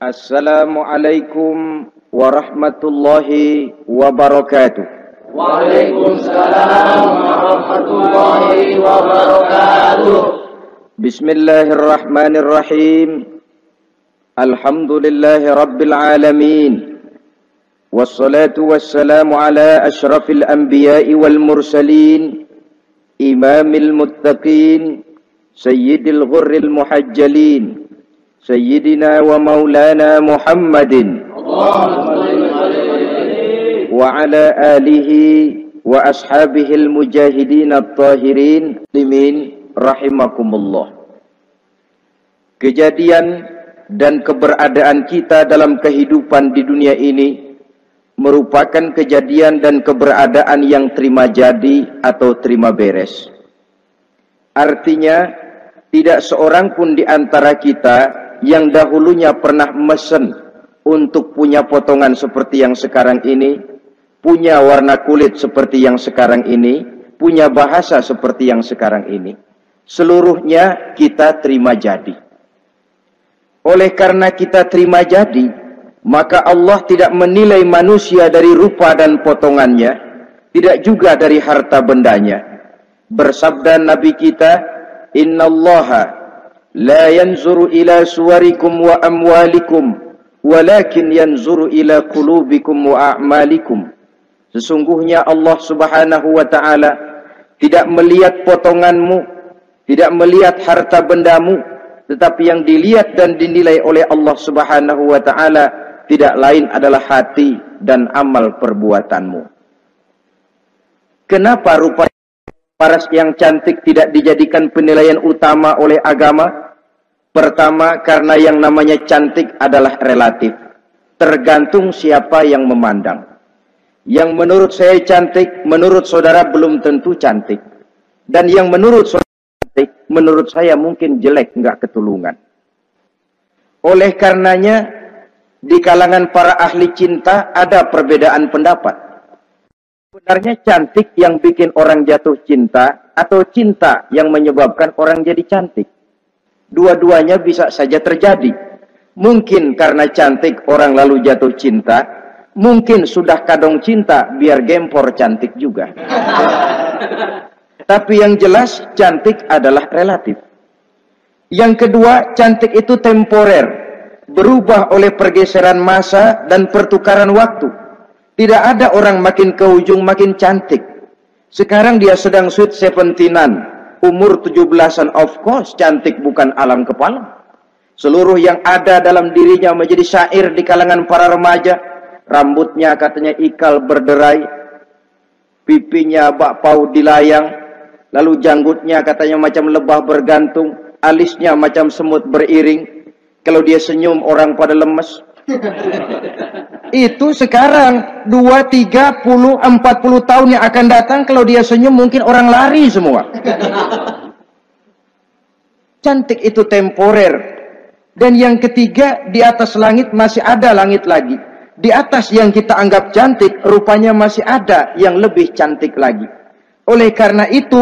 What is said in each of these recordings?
Assalamualaikum warahmatullahi wabarakatuh. Waalaikumsalam warahmatullahi wabarakatuh. Bismillahirrahmanirrahim. Alhamdulillahi rabbil alamin. Wassalatu wassalamu ala ashrafil anbiya'i wal mursalin, imamil muttaqin, sayyidil ghurril muhajjalin, sayyidina wa maulana Muhammadin wa ala alihi wa ashabihil mujahidin at-tahirin limin rahimakumullah. Kejadian dan keberadaan kita dalam kehidupan di dunia ini merupakan kejadian dan keberadaan yang terima jadi atau terima beres. Artinya, tidak seorang pun di antara kita yang dahulunya pernah mesen untuk punya potongan seperti yang sekarang ini, punya warna kulit seperti yang sekarang ini, punya bahasa seperti yang sekarang ini. Seluruhnya kita terima jadi. Oleh karena kita terima jadi, maka Allah tidak menilai manusia dari rupa dan potongannya, tidak juga dari harta bendanya. Bersabda Nabi kita, "Innallaha la yanzuru ila suwarikum wa amwalikum, walakin yanzuru ila qulubikum wa a'malikum." Sesungguhnya Allah Subhanahu wa ta'ala tidak melihat potonganmu, tidak melihat harta bendamu, tetapi yang dilihat dan dinilai oleh Allah Subhanahu wa ta'ala tidak lain adalah hati dan amal perbuatanmu. Kenapa rupa paras yang cantik tidak dijadikan penilaian utama oleh agama? Pertama, karena yang namanya cantik adalah relatif. Tergantung siapa yang memandang. Yang menurut saya cantik, menurut saudara belum tentu cantik. Dan yang menurut saudara cantik, menurut saya mungkin jelek, enggak ketulungan. Oleh karenanya, di kalangan para ahli cinta ada perbedaan pendapat. Sebenarnya cantik yang bikin orang jatuh cinta atau cinta yang menyebabkan orang jadi cantik. Dua-duanya bisa saja terjadi. Mungkin karena cantik orang lalu jatuh cinta, mungkin sudah kadong cinta biar gempor cantik juga. Tapi yang jelas cantik adalah relatif. Yang kedua, cantik itu temporer. Berubah oleh pergeseran masa dan pertukaran waktu. Tidak ada orang makin ke ujung makin cantik. Sekarang dia sedang sweet 17-an, umur 17-an, of course cantik bukan alam kepala. Seluruh yang ada dalam dirinya menjadi syair di kalangan para remaja. Rambutnya katanya ikal berderai, pipinya bakpao dilayang, lalu janggutnya katanya macam lebah bergantung, alisnya macam semut beriring. Kalau dia senyum orang pada lemes. Itu sekarang 2, 30, 40 tahun yang akan datang, kalau dia senyum mungkin orang lari semua. Cantik itu temporer. Dan yang ketiga, di atas langit masih ada langit lagi. Di atas yang kita anggap cantik, rupanya masih ada yang lebih cantik lagi. Oleh karena itu,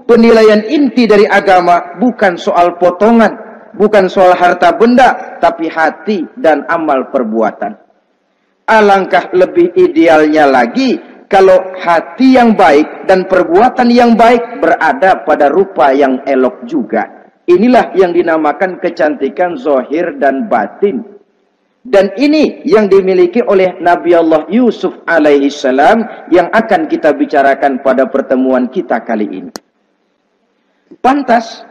penilaian inti dari agama bukan soal potongan, bukan soal harta benda, tapi hati dan amal perbuatan. Alangkah lebih idealnya lagi kalau hati yang baik dan perbuatan yang baik berada pada rupa yang elok juga. Inilah yang dinamakan kecantikan zahir dan batin. Dan ini yang dimiliki oleh Nabi Allah Yusuf alaihi salam yang akan kita bicarakan pada pertemuan kita kali ini. Pantas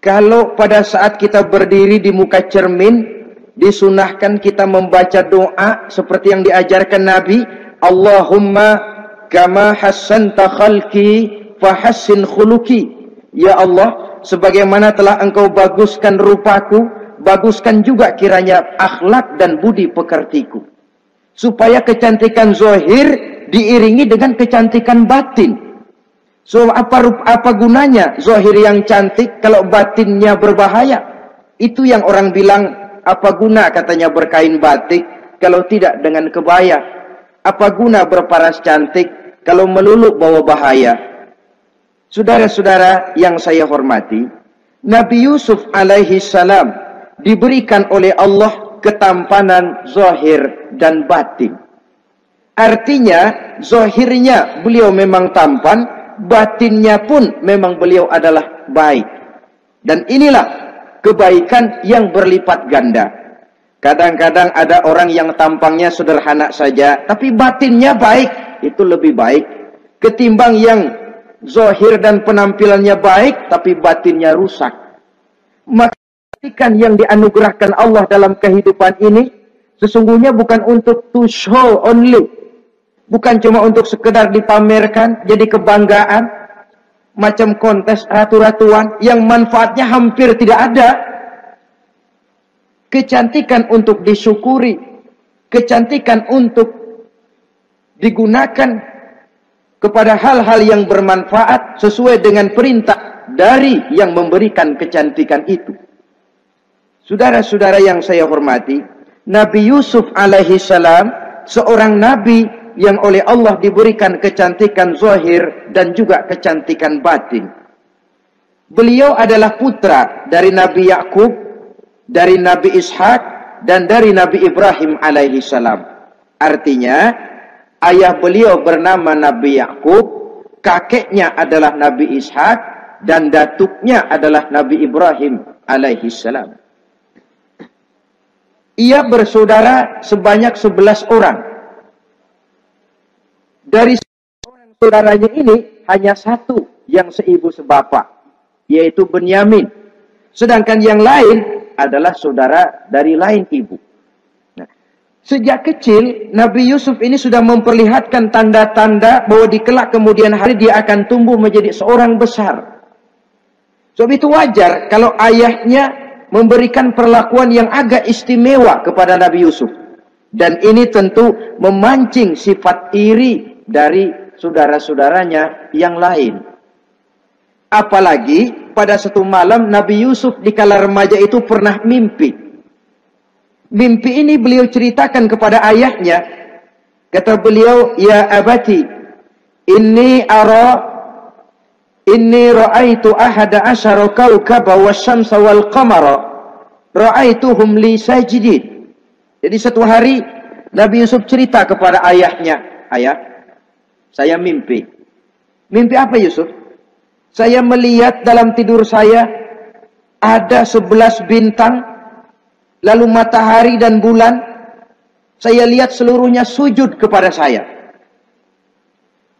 kalau pada saat kita berdiri di muka cermin, disunahkan kita membaca doa seperti yang diajarkan Nabi, Allahumma kama hassanta khalqi fahassin khuluqi. Ya Allah, sebagaimana telah engkau baguskan rupaku, baguskan juga kiranya akhlak dan budi pekertiku. Supaya kecantikan zahir diiringi dengan kecantikan batin. So apa gunanya zahir yang cantik kalau batinnya berbahaya? Itu yang orang bilang, apa guna katanya berkain batik kalau tidak dengan kebaya? Apa guna berparas cantik kalau melulu bawa bahaya? Saudara-saudara yang saya hormati, Nabi Yusuf alaihi salam diberikan oleh Allah ketampanan zahir dan batin. Artinya, zahirnya beliau memang tampan, batinnya pun memang beliau adalah baik. Dan inilah kebaikan yang berlipat ganda. Kadang-kadang ada orang yang tampangnya sederhana saja, tapi batinnya baik. Itu lebih baik ketimbang yang zahir dan penampilannya baik, tapi batinnya rusak. Maka kebaikan yang dianugerahkan Allah dalam kehidupan ini sesungguhnya bukan untuk to show only. Bukan cuma untuk sekedar dipamerkan, jadi kebanggaan, macam kontes ratu-ratuan yang manfaatnya hampir tidak ada. Kecantikan untuk disyukuri, kecantikan untuk digunakan kepada hal-hal yang bermanfaat sesuai dengan perintah dari yang memberikan kecantikan itu. Saudara-saudara yang saya hormati, Nabi Yusuf alaihi salam seorang nabi yang oleh Allah diberikan kecantikan zahir dan juga kecantikan batin. Beliau adalah putra dari Nabi Yakub, dari Nabi Ishak, dan dari Nabi Ibrahim alaihi salam. Artinya, ayah beliau bernama Nabi Yakub, kakeknya adalah Nabi Ishak, dan datuknya adalah Nabi Ibrahim alaihi salam. Ia bersaudara sebanyak 11 orang. Dari orang saudaranya ini hanya satu yang seibu sebapak, yaitu Benyamin. Sedangkan yang lain adalah saudara dari lain ibu. Nah, sejak kecil Nabi Yusuf ini sudah memperlihatkan tanda-tanda bahwa di kelak kemudian hari dia akan tumbuh menjadi seorang besar. Sebab itu wajar kalau ayahnya memberikan perlakuan yang agak istimewa kepada Nabi Yusuf. Dan ini tentu memancing sifat iri dari saudara-saudaranya yang lain. Apalagi pada satu malam Nabi Yusuf di kala remaja itu pernah mimpi. Mimpi ini beliau ceritakan kepada ayahnya. Kata beliau, "Ya abati, inni ra'aitu ahada asyara kawkaba wasyamsa wal qamara ra'aituhum li sajidin." Jadi satu hari Nabi Yusuf cerita kepada ayahnya, "Ayah, saya mimpi." Mimpi apa Yusuf? "Saya melihat dalam tidur saya ada 11 bintang, lalu matahari dan bulan. Saya lihat seluruhnya sujud kepada saya."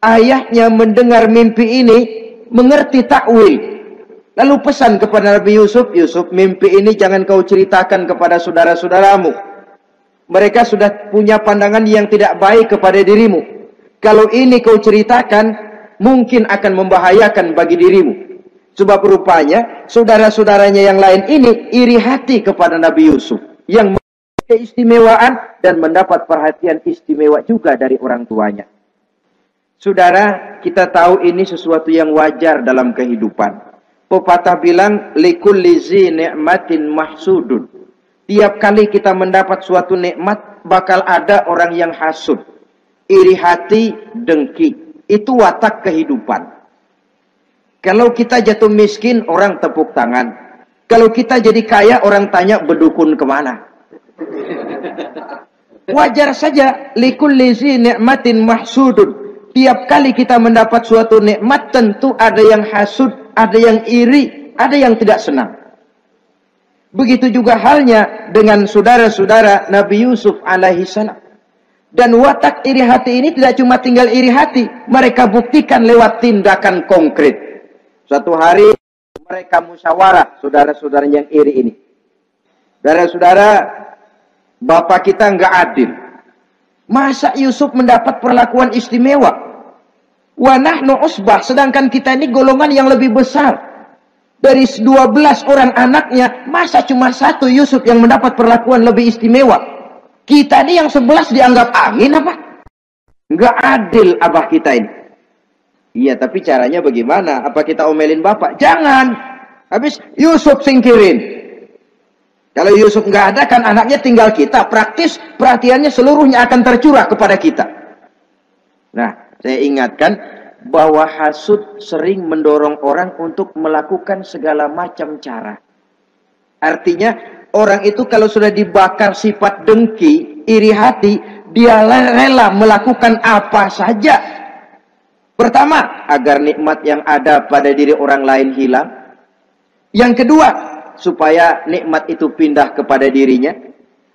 Ayahnya mendengar mimpi ini, mengerti takwil. Lalu pesan kepada Nabi Yusuf, "Yusuf, mimpi ini jangan kau ceritakan kepada saudara-saudaramu. Mereka sudah punya pandangan yang tidak baik kepada dirimu. Kalau ini kau ceritakan, mungkin akan membahayakan bagi dirimu." Sebab rupanya, saudara-saudaranya yang lain ini iri hati kepada Nabi Yusuf. Yang memiliki keistimewaan dan mendapat perhatian istimewa juga dari orang tuanya. Saudara, kita tahu ini sesuatu yang wajar dalam kehidupan. Pepatah bilang, "Likulli zi ni'matin mahsudun." Tiap kali kita mendapat suatu nikmat, bakal ada orang yang hasud. Iri hati, dengki. Itu watak kehidupan. Kalau kita jatuh miskin, orang tepuk tangan. Kalau kita jadi kaya, orang tanya berdukun kemana. Wajar saja. Likulli zi ni'matin mahsudun. Tiap kali kita mendapat suatu nikmat, tentu ada yang hasud, ada yang iri, ada yang tidak senang. Begitu juga halnya dengan saudara-saudara Nabi Yusuf alaihi salam. Dan watak iri hati ini tidak cuma tinggal iri hati, mereka buktikan lewat tindakan konkret. Suatu hari mereka musyawarah, saudara-saudara yang iri ini. Saudara-saudara, bapak kita enggak adil. Masa Yusuf mendapat perlakuan istimewa? Wa nahnu usbah, sedangkan kita ini golongan yang lebih besar. Dari 12 orang anaknya, masa cuma satu Yusuf yang mendapat perlakuan lebih istimewa? Kita ini yang 11 dianggap angin apa? Enggak adil abah kita ini. Iya, tapi caranya bagaimana? Apa kita omelin bapak? Jangan. Habis Yusuf singkirin. Kalau Yusuf nggak ada, kan anaknya tinggal kita. Praktis perhatiannya seluruhnya akan tercurah kepada kita. Nah, saya ingatkan bahwa hasud sering mendorong orang untuk melakukan segala macam cara. Artinya, Orang itu kalau sudah dibakar sifat dengki, iri hati, dia rela melakukan apa saja. Pertama, agar nikmat yang ada pada diri orang lain hilang. Yang kedua, supaya nikmat itu pindah kepada dirinya.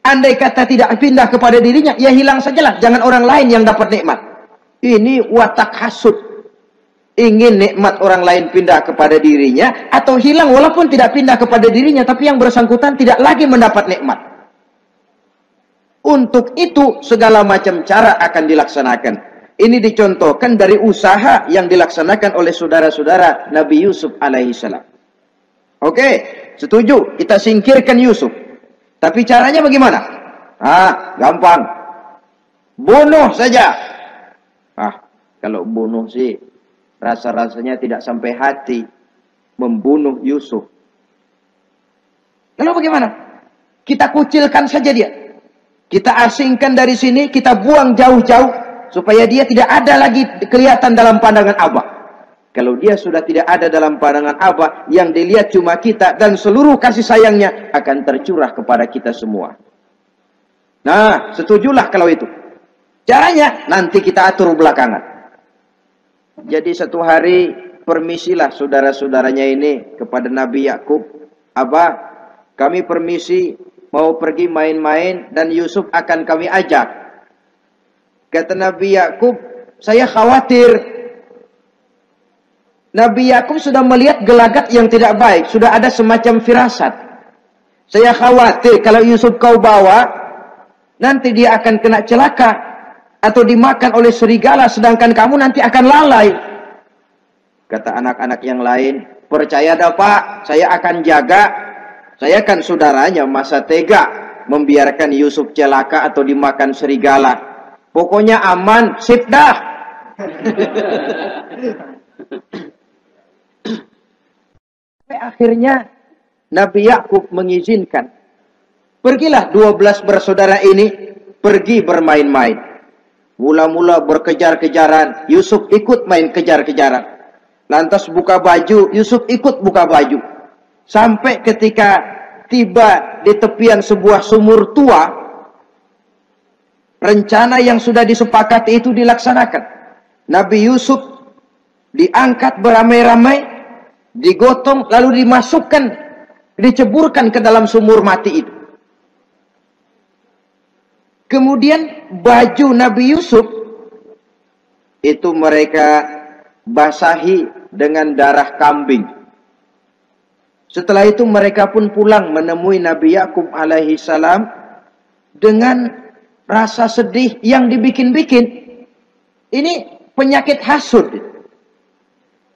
Andai kata tidak pindah kepada dirinya, ya hilang sajalah. Jangan orang lain yang dapat nikmat. Ini watak hasud. Ingin nikmat orang lain pindah kepada dirinya, atau hilang walaupun tidak pindah kepada dirinya, tapi yang bersangkutan tidak lagi mendapat nikmat. Untuk itu segala macam cara akan dilaksanakan. Ini dicontohkan dari usaha yang dilaksanakan oleh saudara-saudara Nabi Yusuf alaihissalam. Oke, setuju, kita singkirkan Yusuf. Tapi caranya bagaimana? Gampang. Bunuh saja. Kalau bunuh sih rasa-rasanya tidak sampai hati membunuh Yusuf. Lalu bagaimana? Kita kucilkan saja dia. Kita asingkan dari sini, kita buang jauh-jauh supaya dia tidak ada lagi kelihatan dalam pandangan Abah. Kalau dia sudah tidak ada dalam pandangan Abah, yang dilihat cuma kita dan seluruh kasih sayangnya akan tercurah kepada kita semua. Nah, setujulah kalau itu. Caranya nanti kita atur belakangan. Jadi satu hari permisilah saudara-saudaranya ini kepada Nabi Yakub. Abah, kami permisi mau pergi main-main dan Yusuf akan kami ajak. Kata Nabi Yakub, saya khawatir. Nabi Yakub sudah melihat gelagat yang tidak baik, sudah ada semacam firasat. Saya khawatir kalau Yusuf kau bawa, nanti dia akan kena celaka atau dimakan oleh serigala, sedangkan kamu nanti akan lalai. Kata anak-anak yang lain, percaya dah Pak, saya akan jaga. Saya kan saudaranya, masa tega membiarkan Yusuf celaka atau dimakan serigala. Pokoknya aman, sip dah. Akhirnya Nabi Yakub mengizinkan. Pergilah 12 bersaudara ini pergi bermain-main. Mula-mula berkejar-kejaran, Yusuf ikut main kejar-kejaran. Lantas buka baju, Yusuf ikut buka baju. Sampai ketika tiba di tepian sebuah sumur tua, rencana yang sudah disepakati itu dilaksanakan. Nabi Yusuf diangkat beramai-ramai, digotong, lalu dimasukkan, diceburkan ke dalam sumur mati itu. Kemudian baju Nabi Yusuf itu mereka basahi dengan darah kambing. Setelah itu mereka pun pulang menemui Nabi Yakub alaihi salam dengan rasa sedih yang dibikin-bikin. Ini penyakit hasud.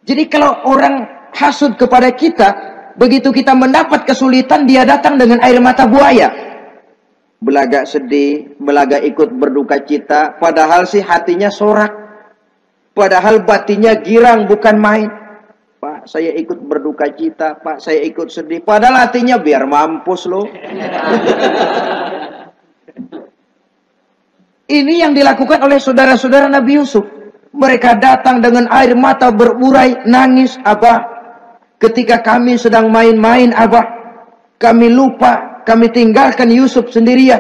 Jadi kalau orang hasud kepada kita, begitu kita mendapat kesulitan, dia datang dengan air mata buaya. Belagak sedih, belagak ikut berduka cita, padahal sih hatinya sorak. Padahal batinnya girang bukan main. Pak, saya ikut berduka cita, Pak, saya ikut sedih. Padahal hatinya biar mampus loh. Ini yang dilakukan oleh saudara-saudara Nabi Yusuf. Mereka datang dengan air mata berurai, nangis, Abah. Ketika kami sedang main-main, Abah, kami lupa. Kami tinggalkan Yusuf sendirian.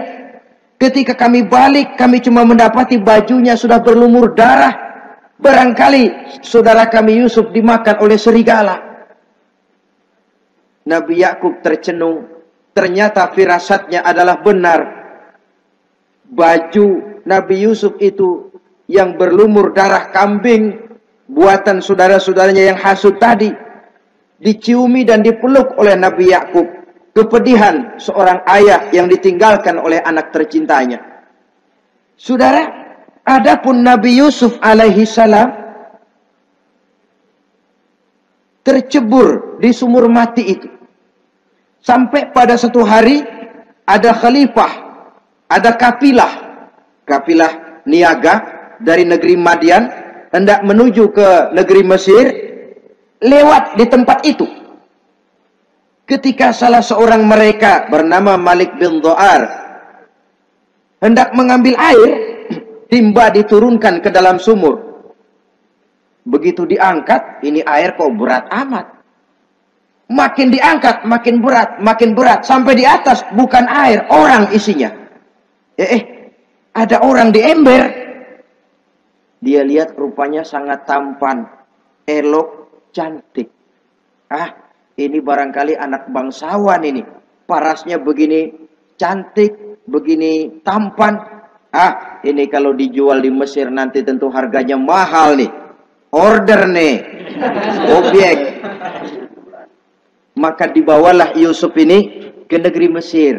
Ketika kami balik, kami cuma mendapati bajunya sudah berlumur darah. Barangkali saudara kami Yusuf dimakan oleh serigala. Nabi Yakub tercenung. Ternyata firasatnya adalah benar. Baju Nabi Yusuf itu yang berlumur darah kambing, buatan saudara-saudaranya yang hasud tadi, diciumi dan dipeluk oleh Nabi Yakub. Kepedihan seorang ayah yang ditinggalkan oleh anak tercintanya. Saudara, adapun Nabi Yusuf alaihi salam tercebur di sumur mati itu. Sampai pada satu hari ada khalifah, ada kafilah niaga dari negeri Madian hendak menuju ke negeri Mesir, lewat di tempat itu. Ketika salah seorang mereka bernama Malik bin Dho'ar hendak mengambil air, timba diturunkan ke dalam sumur. Begitu diangkat, ini air kok berat amat. Makin diangkat, makin berat. Sampai di atas bukan air, orang isinya. Ada orang di ember. Dia lihat rupanya sangat tampan, elok, cantik. Ini barangkali anak bangsawan ini. Parasnya begini cantik, begini tampan. Ini kalau dijual di Mesir nanti tentu harganya mahal nih. Order nih. Objek. Maka dibawalah Yusuf ini ke negeri Mesir.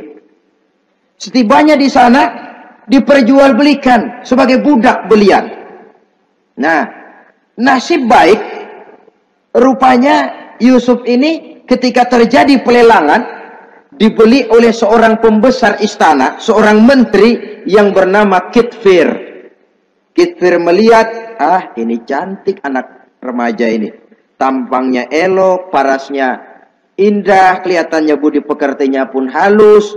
Setibanya di sana diperjualbelikan sebagai budak belian. Nah, nasib baik rupanya Yusuf ini ketika terjadi pelelangan dibeli oleh seorang pembesar istana, seorang menteri yang bernama Kitfir. Kitfir melihat, ini cantik anak remaja ini. Tampangnya elok, parasnya indah, kelihatannya budi pekertinya pun halus.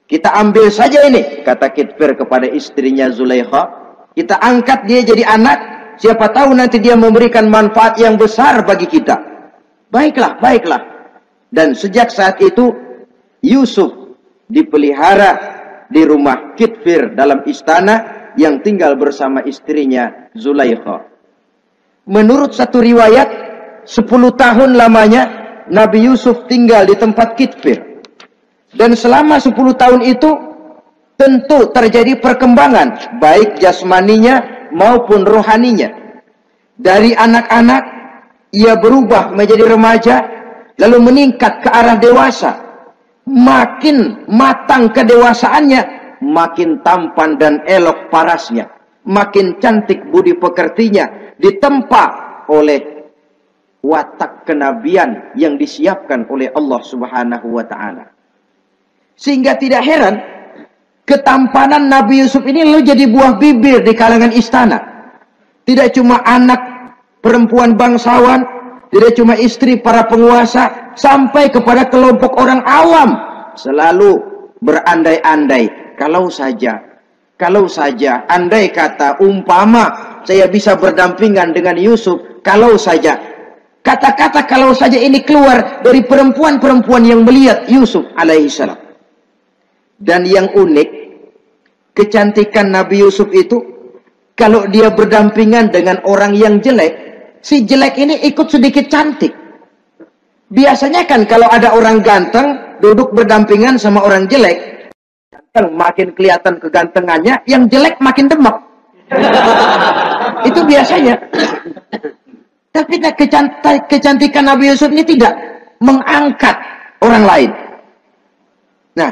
Kita ambil saja ini, kata Kitfir kepada istrinya Zulaikha. Kita angkat dia jadi anak, siapa tahu nanti dia memberikan manfaat yang besar bagi kita. Baiklah, baiklah. Dan sejak saat itu Yusuf dipelihara di rumah Kitfir dalam istana yang tinggal bersama istrinya Zulaikha. Menurut satu riwayat, 10 tahun lamanya Nabi Yusuf tinggal di tempat Kitfir. Dan selama 10 tahun itu tentu terjadi perkembangan baik jasmaninya maupun rohaninya. Dari anak-anak ia berubah menjadi remaja, lalu meningkat ke arah dewasa. Makin matang kedewasaannya, makin tampan dan elok parasnya, makin cantik budi pekertinya, ditempa oleh watak kenabian yang disiapkan oleh Allah Subhanahu wa ta'ala. Sehingga tidak heran ketampanan Nabi Yusuf ini lalu jadi buah bibir di kalangan istana. Tidak cuma anak perempuan bangsawan, tidak cuma istri para penguasa, sampai kepada kelompok orang awam selalu berandai-andai, kalau saja andai kata umpama saya bisa berdampingan dengan Yusuf, kalau saja kata-kata kalau saja ini keluar dari perempuan-perempuan yang melihat Yusuf alaihissalam. Dan yang unik, kecantikan Nabi Yusuf itu kalau dia berdampingan dengan orang yang jelek, si jelek ini ikut sedikit cantik. Biasanya kan kalau ada orang ganteng duduk berdampingan sama orang jelek, ganteng makin kelihatan kegantengannya, yang jelek makin demek. Itu biasanya. Tapi kecantikan Nabi Yusuf ini tidak mengangkat orang lain. Nah,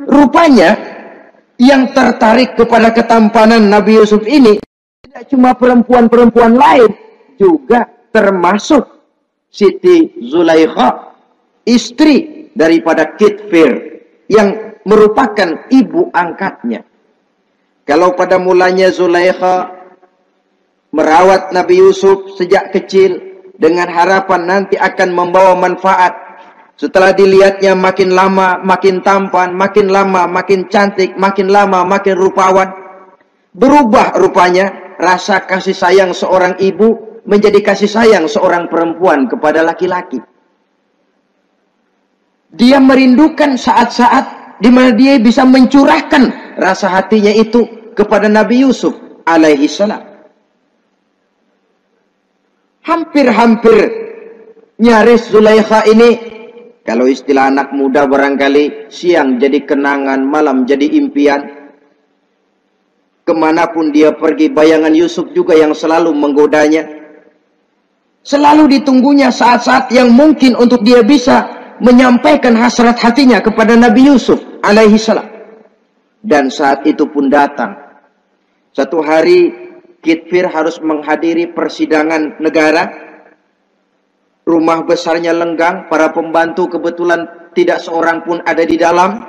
rupanya yang tertarik kepada ketampanan Nabi Yusuf ini tidak cuma perempuan-perempuan lain, juga termasuk Siti Zulaikha, istri daripada Kitfir, yang merupakan ibu angkatnya. Kalau pada mulanya Zulaikha merawat Nabi Yusuf sejak kecil dengan harapan nanti akan membawa manfaat, setelah dilihatnya makin lama makin tampan, makin lama makin cantik, makin lama makin rupawan, berubah rupanya rasa kasih sayang seorang ibu menjadi kasih sayang seorang perempuan kepada laki-laki. Dia merindukan saat-saat di mana dia bisa mencurahkan rasa hatinya itu kepada Nabi Yusuf alaihi salam. Hampir-hampir nyaris Zulaikha ini, kalau istilah anak muda barangkali, siang jadi kenangan, malam jadi impian. Kemanapun dia pergi, bayangan Yusuf juga yang selalu menggodanya. Selalu ditunggunya saat-saat yang mungkin untuk dia bisa menyampaikan hasrat hatinya kepada Nabi Yusuf alaihi salam. Dan saat itu pun datang. Satu hari Kitfir harus menghadiri persidangan negara. Rumah besarnya lenggang, para pembantu kebetulan tidak seorang pun ada di dalam.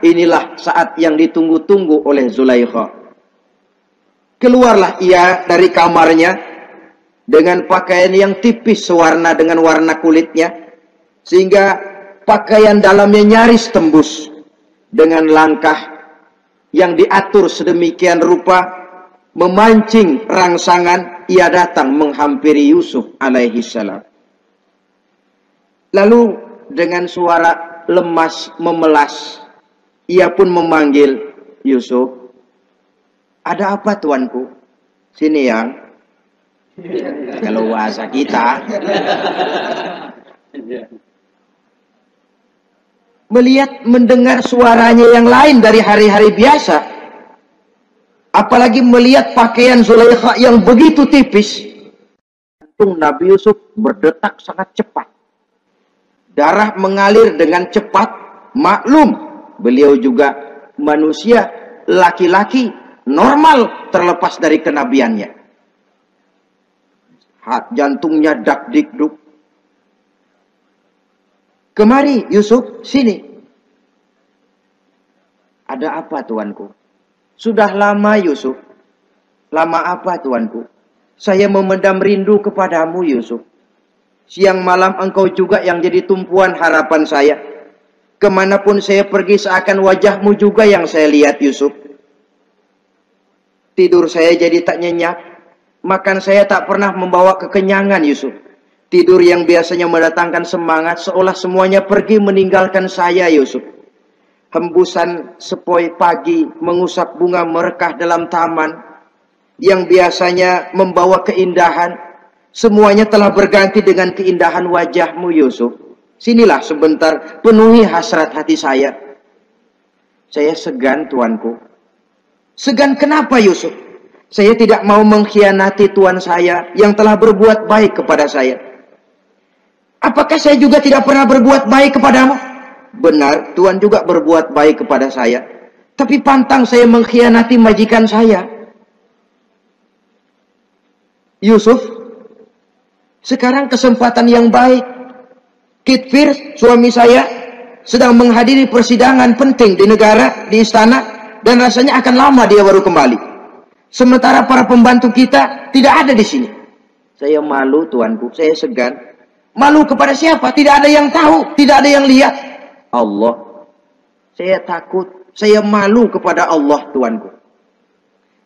Inilah saat yang ditunggu-tunggu oleh Zulaikha. Keluarlah ia dari kamarnya dengan pakaian yang tipis sewarna dengan warna kulitnya, sehingga pakaian dalamnya nyaris tembus. Dengan langkah yang diatur sedemikian rupa, memancing rangsangan, ia datang menghampiri Yusuf alaihi salam. Lalu dengan suara lemas memelas, ia pun memanggil Yusuf. Ada apa tuanku? Sini yang. Kalau bahasa kita. Melihat mendengar suaranya yang lain dari hari-hari biasa. Apalagi melihat pakaian Zulaikha yang begitu tipis. Jantung Nabi Yusuf berdetak sangat cepat. Darah mengalir dengan cepat. Maklum, beliau juga manusia, laki-laki, normal terlepas dari kenabiannya. Jantungnya dak-dik-duk. Kemari Yusuf, sini. Ada apa tuanku? Sudah lama Yusuf. Lama apa tuanku? Saya memendam rindu kepadamu Yusuf. Siang malam engkau juga yang jadi tumpuan harapan saya. Kemanapun saya pergi seakan wajahmu juga yang saya lihat Yusuf. Tidur saya jadi tak nyenyak. Makan saya tak pernah membawa kekenyangan Yusuf. Tidur yang biasanya mendatangkan semangat seolah semuanya pergi meninggalkan saya Yusuf. Hembusan sepoi pagi mengusap bunga merekah dalam taman yang biasanya membawa keindahan, semuanya telah berganti dengan keindahan wajahmu Yusuf. Sinilah sebentar, penuhi hasrat hati saya. Saya segan tuanku. Segan kenapa Yusuf? Saya tidak mau mengkhianati tuan saya yang telah berbuat baik kepada saya. Apakah saya juga tidak pernah berbuat baik kepadamu? Benar, Tuhan juga berbuat baik kepada saya. Tapi pantang saya mengkhianati majikan saya. Yusuf, sekarang kesempatan yang baik. Kitfir, suami saya, sedang menghadiri persidangan penting di negara, di istana, dan rasanya akan lama dia baru kembali. Sementara para pembantu kita tidak ada di sini. Saya malu tuanku, saya segan. Malu kepada siapa? Tidak ada yang tahu, tidak ada yang lihat. Allah. Saya takut, saya malu kepada Allah tuanku.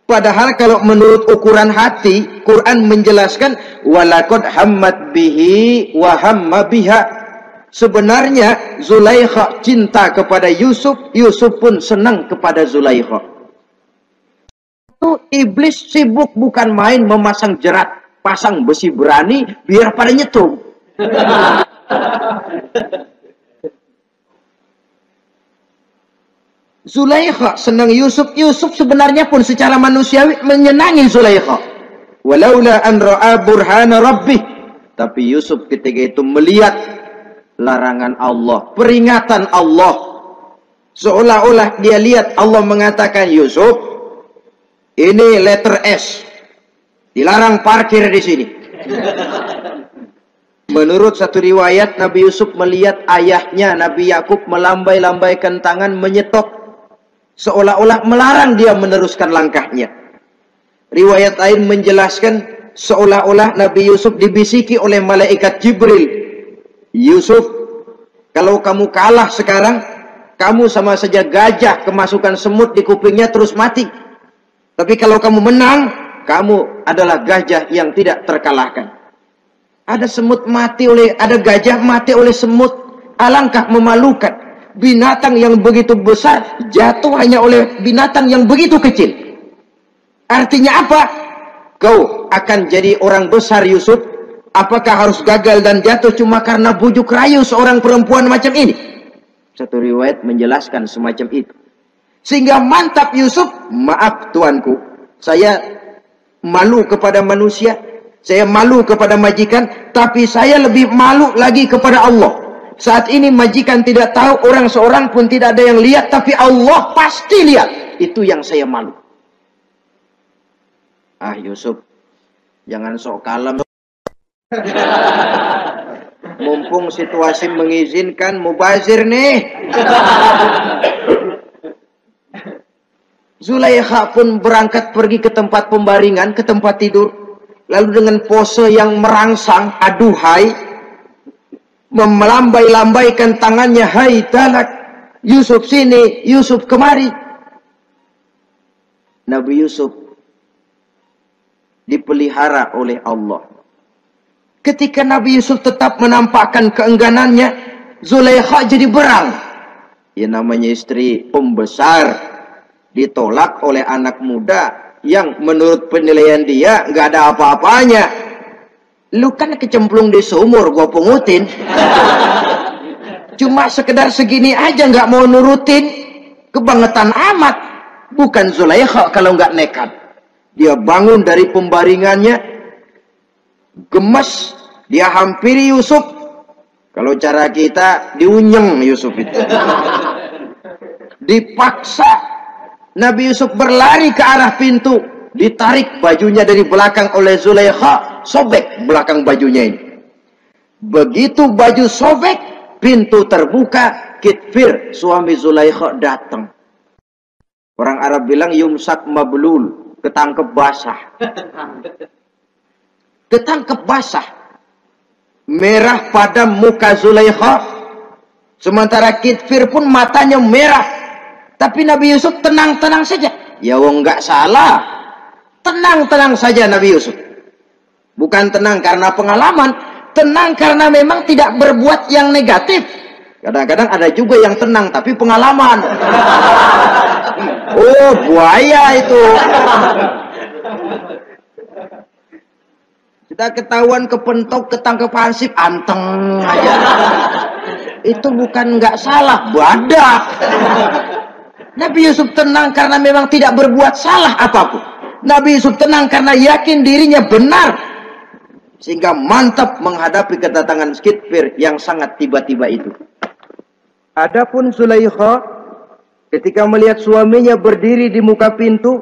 Padahal kalau menurut ukuran hati, Quran menjelaskan walaqad hammat bihi wa hamma biha. Sebenarnya Zulaikha cinta kepada Yusuf, Yusuf pun senang kepada Zulaikha. Itu iblis sibuk bukan main memasang jerat, pasang besi berani biar pada nyetrum. Zulaikha senang Yusuf. Yusuf sebenarnya pun secara manusiawi menyenangi Zulaikha. Walaula an ra'a burhana rabbih. Tapi Yusuf ketika itu melihat larangan Allah, peringatan Allah. Seolah-olah dia lihat Allah mengatakan, Yusuf, ini letter S. Dilarang parkir di sini. Menurut satu riwayat, Nabi Yusuf melihat ayahnya, Nabi Yakub, melambai-lambaikan tangan menyetop. Seolah-olah melarang dia meneruskan langkahnya. Riwayat lain menjelaskan, seolah-olah Nabi Yusuf dibisiki oleh malaikat Jibril. Yusuf, kalau kamu kalah sekarang, kamu sama saja gajah kemasukan semut di kupingnya terus mati. Tapi kalau kamu menang, kamu adalah gajah yang tidak terkalahkan. Ada semut mati oleh, ada gajah mati oleh semut. Alangkah memalukan. Binatang yang begitu besar jatuh hanya oleh binatang yang begitu kecil. Artinya apa? Kau akan jadi orang besar Yusuf. Apakah harus gagal dan jatuh cuma karena bujuk rayu seorang perempuan macam ini? Satu riwayat menjelaskan semacam itu. Sehingga mantap Yusuf, maaf tuanku, saya malu kepada manusia, saya malu kepada majikan, tapi saya lebih malu lagi kepada Allah. Saat ini majikan tidak tahu, orang seorang pun tidak ada yang lihat, tapi Allah pasti lihat. Itu yang saya malu. Ah Yusuf, jangan sok kalem. Mumpung situasi mengizinkan, mubazir nih. Zulaikha pun berangkat pergi ke tempat pembaringan, ke tempat tidur. Lalu dengan pose yang merangsang, aduhai, melambai-lambaikan tangannya, hai talak, Yusuf sini, Yusuf kemari. Nabi Yusuf dipelihara oleh Allah. Ketika Nabi Yusuf tetap menampakkan keengganannya, Zulaikha jadi berang. Ya namanya istri pembesar ditolak oleh anak muda yang menurut penilaian dia nggak ada apa-apanya. Lu kan kecemplung di sumur, gua pungutin. Cuma sekedar segini aja nggak mau nurutin, kebangetan amat. Bukan Zulaikha kalau nggak nekat. Dia bangun dari pembaringannya, gemes, dia hampiri Yusuf. Kalau cara kita diunyeng Yusuf itu. Dipaksa Nabi Yusuf berlari ke arah pintu, ditarik bajunya dari belakang oleh Zulaikha, sobek belakang bajunya ini. Begitu baju sobek, pintu terbuka, Kitfir suami Zulaikha datang. Orang Arab bilang yumsak mablul, ketangkep basah. Ketangkep basah. Merah pada muka Zulaikha, sementara Kitfir pun matanya merah. Tapi Nabi Yusuf tenang-tenang saja. Ya wong nggak salah. Tenang-tenang saja Nabi Yusuf. Bukan tenang karena pengalaman, tenang karena memang tidak berbuat yang negatif. Kadang-kadang ada juga yang tenang tapi pengalaman. Oh, buaya itu. Kita ketahuan kepentok, ketangkep hansip, anteng aja. Itu bukan nggak salah, badak. Nabi Yusuf tenang karena memang tidak berbuat salah apapun. Nabi Yusuf tenang karena yakin dirinya benar. Sehingga mantap menghadapi kedatangan Kitfir yang sangat tiba-tiba itu. Adapun Zulaikha, ketika melihat suaminya berdiri di muka pintu,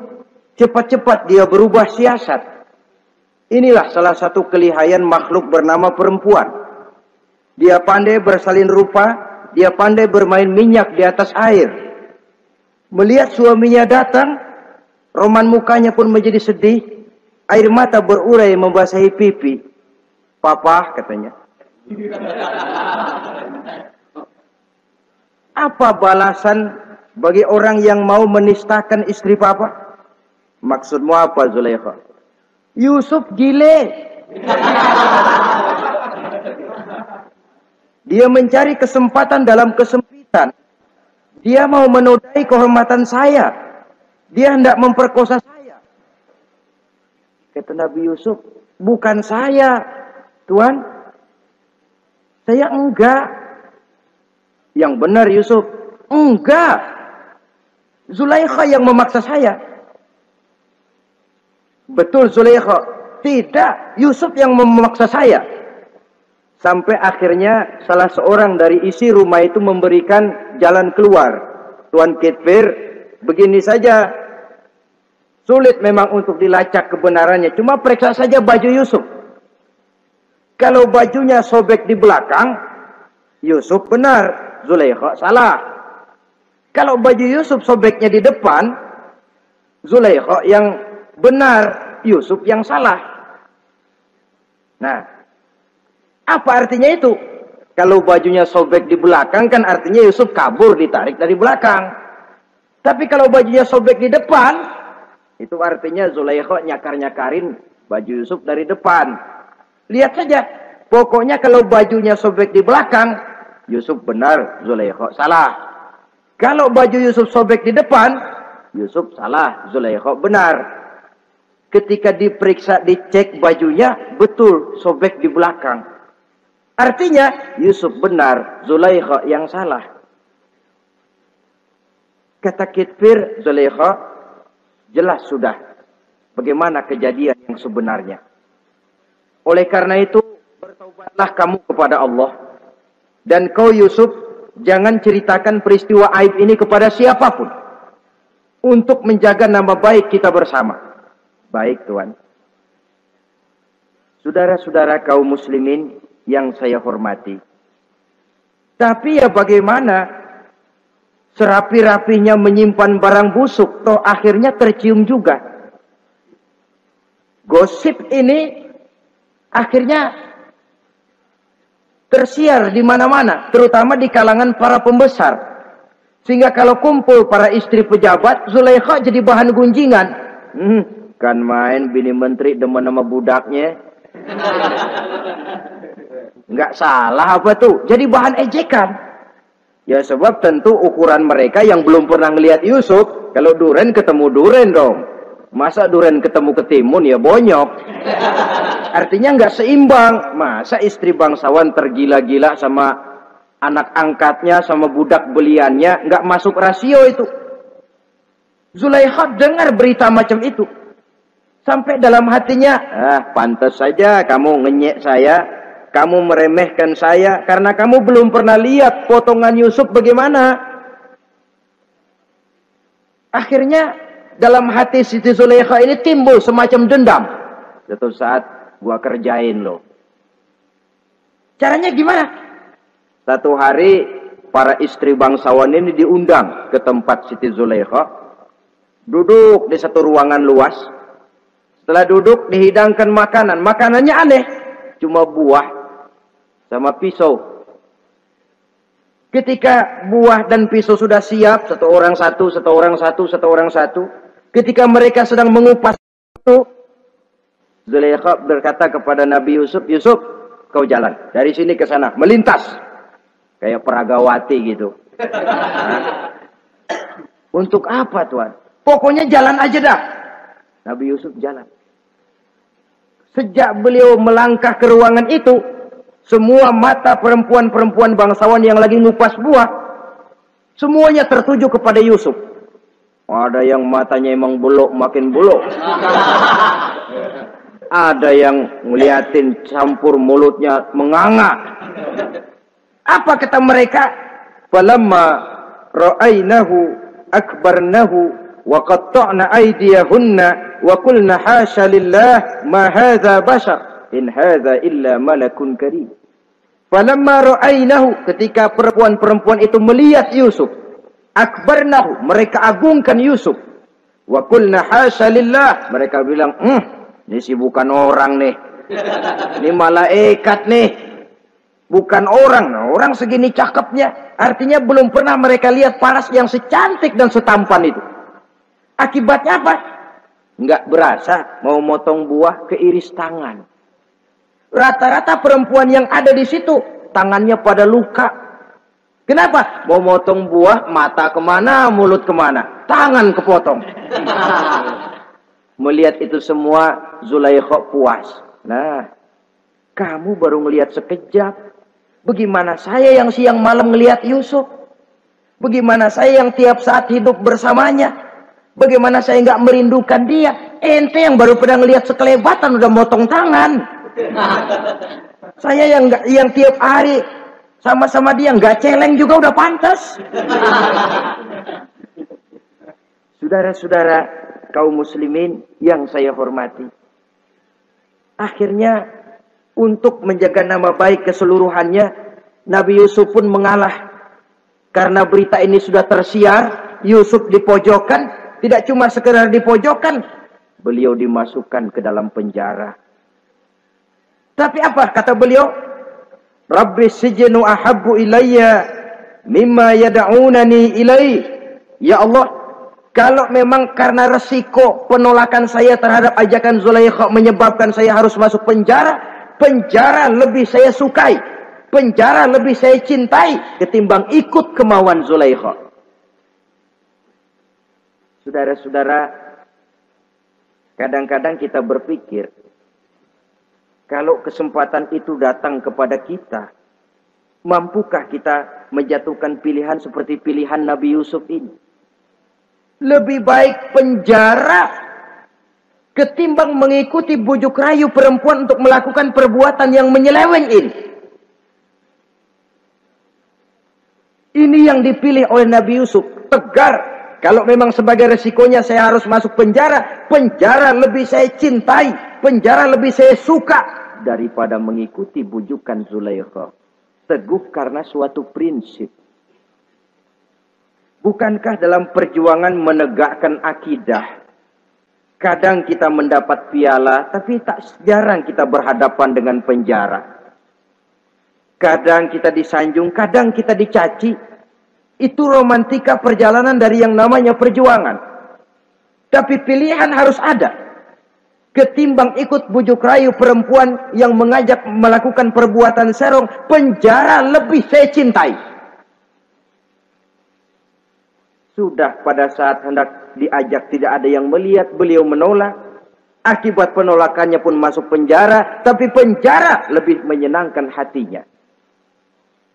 cepat-cepat dia berubah siasat. Inilah salah satu kelihayan makhluk bernama perempuan. Dia pandai bersalin rupa, dia pandai bermain minyak di atas air. Melihat suaminya datang, roman mukanya pun menjadi sedih, air mata berurai membasahi pipi. Papa, katanya. Apa balasan bagi orang yang mau menistakan istri papa? Maksudmu apa, Zulaikha? Yusuf gile. Dia mencari kesempatan dalam kesempitan. Dia mau menodai kehormatan saya. Dia hendak memperkosa saya. Kata Nabi Yusuf, bukan saya, Tuan. Saya enggak. Yang benar Yusuf, enggak. Zulaikha yang memaksa saya. Betul Zulaikha, tidak. Yusuf yang memaksa saya. Sampai akhirnya salah seorang dari isi rumah itu memberikan jalan keluar. Tuan Kitfir, begini saja. Sulit memang untuk dilacak kebenarannya. Cuma periksa saja baju Yusuf. Kalau bajunya sobek di belakang, Yusuf benar, Zulaikha salah. Kalau baju Yusuf sobeknya di depan, Zulaikha yang benar, Yusuf yang salah. Nah, apa artinya itu? Kalau bajunya sobek di belakang kan artinya Yusuf kabur, ditarik dari belakang. Tapi kalau bajunya sobek di depan, itu artinya Zulaikha nyakar-nyakarin baju Yusuf dari depan. Lihat saja, pokoknya kalau bajunya sobek di belakang, Yusuf benar, Zulaikha salah. Kalau baju Yusuf sobek di depan, Yusuf salah, Zulaikha benar. Ketika diperiksa, dicek bajunya, betul sobek di belakang. Artinya Yusuf benar, Zulaikha yang salah. Kata Kitfir, Zulaikha, jelas sudah bagaimana kejadian yang sebenarnya. Oleh karena itu, bertaubatlah kamu kepada Allah. Dan kau Yusuf, jangan ceritakan peristiwa aib ini kepada siapapun. Untuk menjaga nama baik kita bersama. Baik Tuan. Saudara-saudara kaum muslimin yang saya hormati. Tapi ya bagaimana? Serapi-rapinya menyimpan barang busuk, toh akhirnya tercium juga. Gosip ini akhirnya tersiar di mana-mana, terutama di kalangan para pembesar. Sehingga kalau kumpul para istri pejabat, Zulaikha jadi bahan gunjingan. Kan main bini menteri demen sama budaknya. Nggak salah apa tuh? Jadi bahan ejekan. Ya sebab tentu ukuran mereka yang belum pernah ngelihat Yusuf, kalau duren ketemu duren dong. Masa duren ketemu ketimun ya bonyok. Artinya nggak seimbang. Masa istri bangsawan tergila-gila sama anak angkatnya, sama budak beliannya, nggak masuk rasio itu. Zulaikha dengar berita macam itu. Sampai dalam hatinya, pantas saja kamu ngenyek saya, kamu meremehkan saya, karena kamu belum pernah lihat potongan Yusuf bagaimana. Akhirnya dalam hati Siti Zulaikha ini timbul semacam dendam. Suatu saat gua kerjain loh. Caranya gimana? Satu hari para istri bangsawan ini diundang ke tempat Siti Zulaikha. Duduk di satu ruangan luas. Setelah duduk dihidangkan makanan. Makanannya aneh. Cuma buah sama pisau. Ketika buah dan pisau sudah siap, satu orang satu. Ketika mereka sedang mengupas itu, Zulaikha berkata kepada Nabi Yusuf, Yusuf, kau jalan dari sini ke sana, melintas. Kayak peragawati gitu. Untuk apa Tuhan? Pokoknya jalan aja dah. Nabi Yusuf jalan. Sejak beliau melangkah ke ruangan itu, semua mata perempuan-perempuan bangsawan yang lagi ngupas buah, semuanya tertuju kepada Yusuf. Ada yang matanya emang belok, makin belok. Ada yang ngeliatin campur mulutnya menganga. Apa kata mereka? Falamma ra'ainahu akbarnahu wa qatta'na aydiyahunna wa qulna hasya lillah ma hadza bashar in hadza illa malakun karim. Falamma ra'ainahu, ketika perempuan-perempuan itu melihat Yusuf, akbarnahu, mereka agungkan Yusuf. Wa qulna hasya lillah, mereka bilang, ini sih bukan orang nih. Ini malaikat nih. Bukan orang. Nah, orang segini cakepnya. Artinya belum pernah mereka lihat paras yang secantik dan setampan itu. Akibatnya apa? Nggak berasa mau motong buah keiris tangan. Rata-rata perempuan yang ada di situ tangannya pada luka. Kenapa? Mau motong buah, mata kemana, mulut kemana, tangan kepotong. Melihat itu semua, Zulaikha puas. Nah, kamu baru melihat sekejap. Bagaimana saya yang siang malam melihat Yusuf? Bagaimana saya yang tiap saat hidup bersamanya? Bagaimana saya nggak merindukan dia? Ente yang baru pernah ngelihat sekelebatan udah motong tangan. Saya yang tiap hari sama-sama dia nggak celeng juga udah pantas. Saudara-saudara kaum muslimin yang saya hormati. Akhirnya untuk menjaga nama baik keseluruhannya, Nabi Yusuf pun mengalah. Karena berita ini sudah tersiar, Yusuf dipojokkan. Tidak cuma sekedar dipojokkan, beliau dimasukkan ke dalam penjara. Tapi apa kata beliau? Rabbi sijnu ahabbu ilayya mimma yad'unani ilai. Ya Allah, kalau memang karena resiko penolakan saya terhadap ajakan Zulaikha menyebabkan saya harus masuk penjara, penjara lebih saya sukai, penjara lebih saya cintai ketimbang ikut kemauan Zulaikha. Saudara-saudara, kadang-kadang kita berpikir, kalau kesempatan itu datang kepada kita, mampukah kita menjatuhkan pilihan seperti pilihan Nabi Yusuf ini? Lebih baik penjara ketimbang mengikuti bujuk rayu perempuan untuk melakukan perbuatan yang menyeleweng ini. Ini yang dipilih oleh Nabi Yusuf, tegar. Kalau memang sebagai resikonya saya harus masuk penjara, penjara lebih saya cintai, penjara lebih saya suka daripada mengikuti bujukan Zulaikha. Teguh karena suatu prinsip. Bukankah dalam perjuangan menegakkan akidah, kadang kita mendapat piala, tapi tak jarang kita berhadapan dengan penjara. Kadang kita disanjung, kadang kita dicaci. Itu romantika perjalanan dari yang namanya perjuangan. Tapi pilihan harus ada. ketimbang ikut bujuk rayu perempuan yang mengajak melakukan perbuatan serong, penjara lebih saya cintai. Sudah pada saat hendak diajak tidak ada yang melihat, beliau menolak. Akibat penolakannya pun masuk penjara, tapi penjara lebih menyenangkan hatinya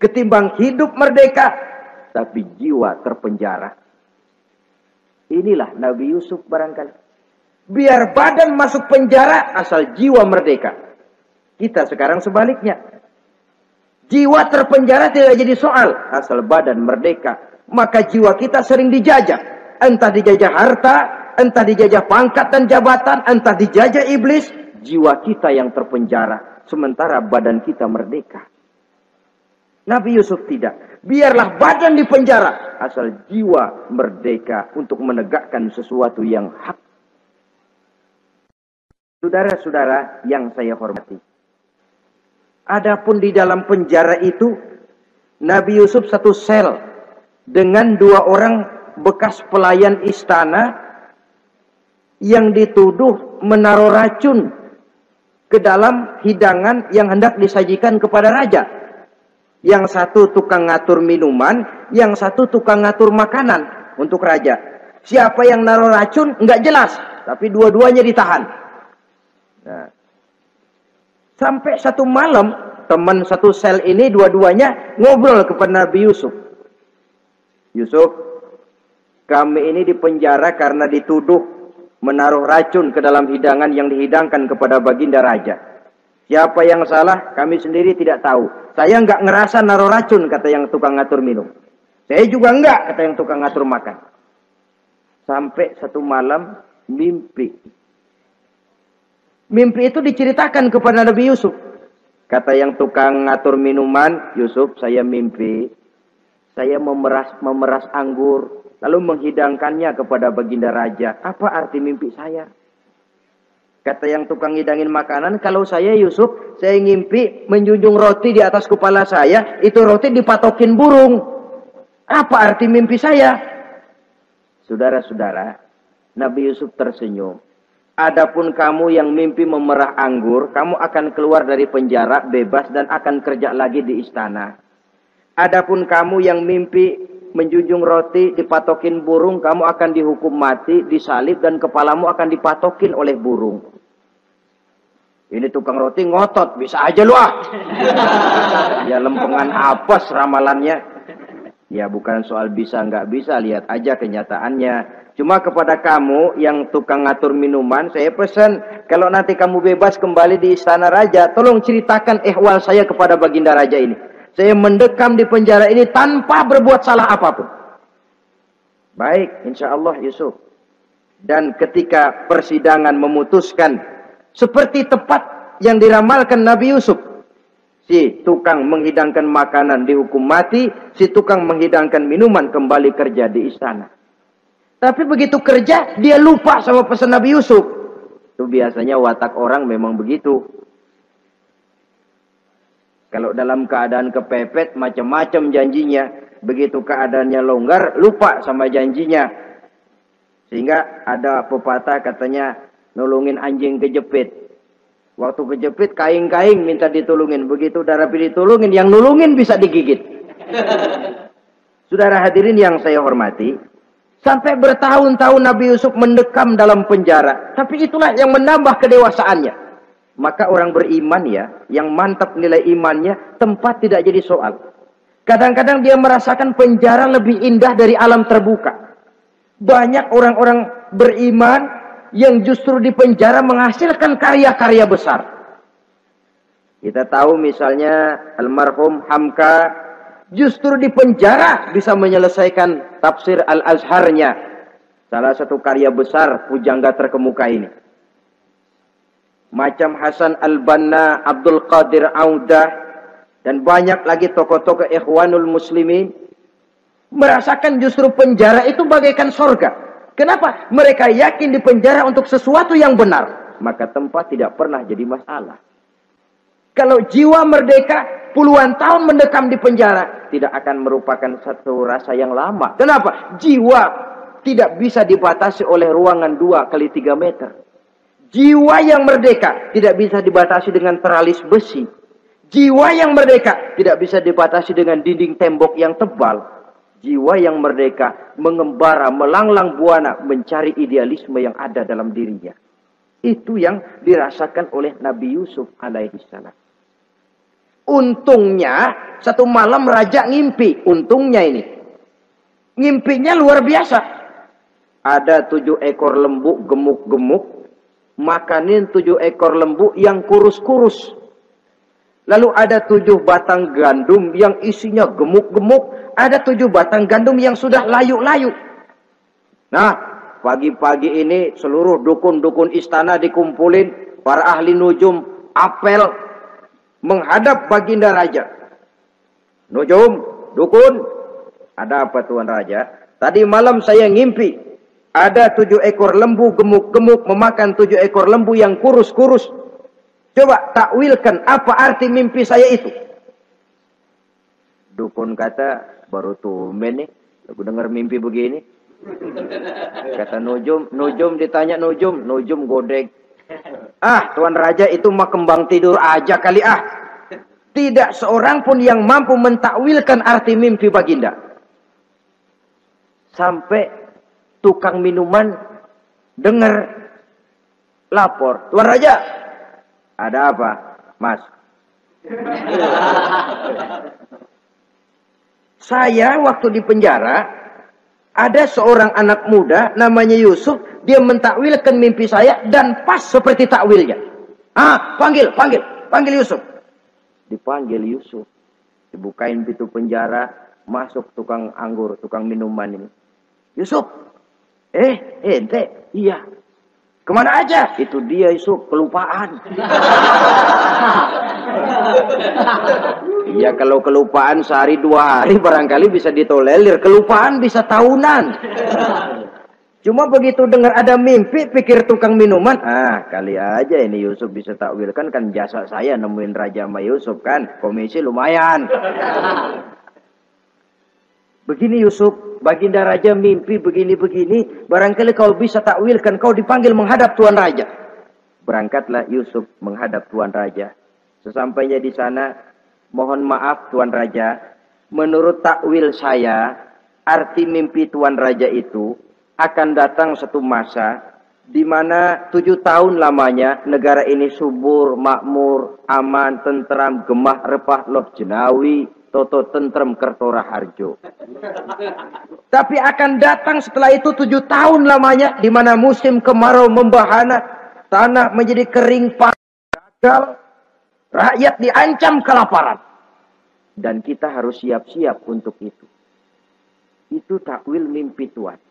ketimbang hidup merdeka tapi jiwa terpenjara. Inilah Nabi Yusuf barangkali. Biar badan masuk penjara asal jiwa merdeka. Kita sekarang sebaliknya. Jiwa terpenjara tidak jadi soal asal badan merdeka. Maka jiwa kita sering dijajah. Entah dijajah harta, entah dijajah pangkat dan jabatan, entah dijajah iblis. Jiwa kita yang terpenjara. Sementara badan kita merdeka. Nabi Yusuf tidak. Biarlah badan di penjara, asal jiwa merdeka untuk menegakkan sesuatu yang hak. Saudara-saudara yang saya hormati. Adapun di dalam penjara itu, Nabi Yusuf satu sel dengan 2 orang bekas pelayan istana yang dituduh menaruh racun ke dalam hidangan yang hendak disajikan kepada raja. Yang satu tukang ngatur minuman, yang satu tukang ngatur makanan untuk raja. Siapa yang naruh racun nggak jelas, tapi dua-duanya ditahan. Nah, sampai satu malam teman satu sel ini dua-duanya ngobrol kepada Nabi Yusuf. Yusuf, kami ini dipenjara karena dituduh menaruh racun ke dalam hidangan yang dihidangkan kepada baginda raja. Siapa yang salah, kami sendiri tidak tahu. Saya enggak ngerasa naruh racun, kata yang tukang ngatur minum. Saya juga enggak, kata yang tukang ngatur makan. Sampai satu malam, mimpi. Mimpi itu diceritakan kepada Nabi Yusuf. Kata yang tukang ngatur minuman, Yusuf, saya mimpi. Saya memeras anggur, lalu menghidangkannya kepada baginda raja. Apa arti mimpi saya? Kata yang tukang ngidangin makanan, kalau saya Yusuf, saya ngimpi menjunjung roti di atas kepala saya, itu roti dipatokin burung. Apa arti mimpi saya? Saudara-saudara, Nabi Yusuf tersenyum. Adapun kamu yang mimpi memerah anggur, kamu akan keluar dari penjara bebas dan akan kerja lagi di istana. Adapun kamu yang mimpi menjunjung roti dipatokin burung, kamu akan dihukum mati, disalib dan kepalamu akan dipatokin oleh burung. Ini tukang roti ngotot, bisa aja lu ah. Ya lempengan apes ramalannya. Ya bukan soal bisa nggak bisa, lihat aja kenyataannya. Cuma kepada kamu yang tukang ngatur minuman, saya pesan kalau nanti kamu bebas kembali di istana raja, tolong ceritakan ihwal saya kepada baginda raja ini. Saya mendekam di penjara ini tanpa berbuat salah apapun. Baik, insya Allah Yusuf. Dan ketika persidangan memutuskan seperti tepat yang diramalkan Nabi Yusuf, si tukang menghidangkan makanan dihukum mati, si tukang menghidangkan minuman kembali kerja di istana. Tapi begitu kerja, dia lupa sama pesan Nabi Yusuf. Itu biasanya watak orang memang begitu. Kalau dalam keadaan kepepet, macam-macam janjinya. Begitu keadaannya longgar, lupa sama janjinya. Sehingga ada pepatah katanya, nolongin anjing kejepit. Waktu kejepit, kaing-kaing minta ditolongin. Begitu udah rapi ditolongin, yang nolongin bisa digigit. Saudara hadirin yang saya hormati, sampai bertahun-tahun Nabi Yusuf mendekam dalam penjara. Tapi itulah yang menambah kedewasaannya. Maka orang beriman ya, yang mantap nilai imannya, tempat tidak jadi soal. Kadang-kadang dia merasakan penjara lebih indah dari alam terbuka. Banyak orang-orang beriman yang justru di penjara menghasilkan karya-karya besar. Kita tahu misalnya almarhum Hamka, justru di penjara bisa menyelesaikan tafsir Al-Azharnya. Salah satu karya besar pujangga terkemuka ini. Macam Hasan Al-Banna, Abdul Qadir Audah, dan banyak lagi tokoh-tokoh Ikhwanul Muslimin merasakan justru penjara itu bagaikan sorga. Kenapa? Mereka yakin di penjara untuk sesuatu yang benar, maka tempat tidak pernah jadi masalah. Kalau jiwa merdeka puluhan tahun mendekam di penjara, tidak akan merupakan satu rasa yang lama. Kenapa? Jiwa tidak bisa dibatasi oleh ruangan 2 x 3 meter. Jiwa yang merdeka tidak bisa dibatasi dengan teralis besi. Jiwa yang merdeka tidak bisa dibatasi dengan dinding tembok yang tebal. Jiwa yang merdeka mengembara, melanglang buana, mencari idealisme yang ada dalam dirinya. Itu yang dirasakan oleh Nabi Yusuf alaihissalam. Untungnya, satu malam raja ngimpi. Untungnya ini. Ngimpinya luar biasa. Ada 7 ekor lembu gemuk-gemuk. Makanin 7 ekor lembu yang kurus-kurus. Lalu ada 7 batang gandum yang isinya gemuk-gemuk. Ada 7 batang gandum yang sudah layu-layu. Nah, pagi-pagi ini seluruh dukun-dukun istana dikumpulin. Para ahli nujum apel menghadap baginda raja. Nujum, dukun, ada apa Tuan Raja? Tadi malam saya ngimpi. Ada 7 ekor lembu gemuk-gemuk memakan 7 ekor lembu yang kurus-kurus. Coba takwilkan apa arti mimpi saya itu. Dukun kata, baru tumben nih. Aku dengar mimpi begini. Kata Nujum ditanya Nujum godek. Ah, Tuan Raja itu mah kembang tidur aja kali ah. Tidak seorang pun yang mampu mentakwilkan arti mimpi baginda. Sampai tukang minuman dengar lapor. Tuan Raja, ada apa, Mas? Saya waktu di penjara, ada seorang anak muda namanya Yusuf. Dia mentakwilkan mimpi saya dan pas seperti takwilnya. Ah, panggil Yusuf. Dipanggil Yusuf. Dibukain pintu penjara, masuk tukang anggur, tukang minuman ini. Yusuf, ente, iya. Kemana aja? Itu dia Yusuf, kelupaan. Iya, kalau kelupaan sehari 2 hari barangkali bisa ditolerir. Kelupaan bisa tahunan. Cuma begitu dengar ada mimpi, pikir tukang minuman. Ah, kali aja ini Yusuf bisa takwilkan, kan jasa saya nemuin Raja sama Yusuf kan. Komisi lumayan. Begini Yusuf, baginda raja mimpi begini-begini. Barangkali kau bisa takwilkan, kau dipanggil menghadap Tuan Raja. Berangkatlah Yusuf menghadap Tuan Raja. Sesampainya di sana, mohon maaf Tuan Raja. Menurut takwil saya, arti mimpi Tuan Raja itu akan datang satu masa di mana 7 tahun lamanya negara ini subur, makmur, aman, tentram, gemah, repah, loh jenawi, toto tentrem kertora harjo. Tapi akan datang setelah itu 7 tahun lamanya di mana musim kemarau membahana, tanah menjadi kering gagal, rakyat diancam kelaparan. Dan kita harus siap-siap untuk itu. Itu takwil mimpi Tuhan.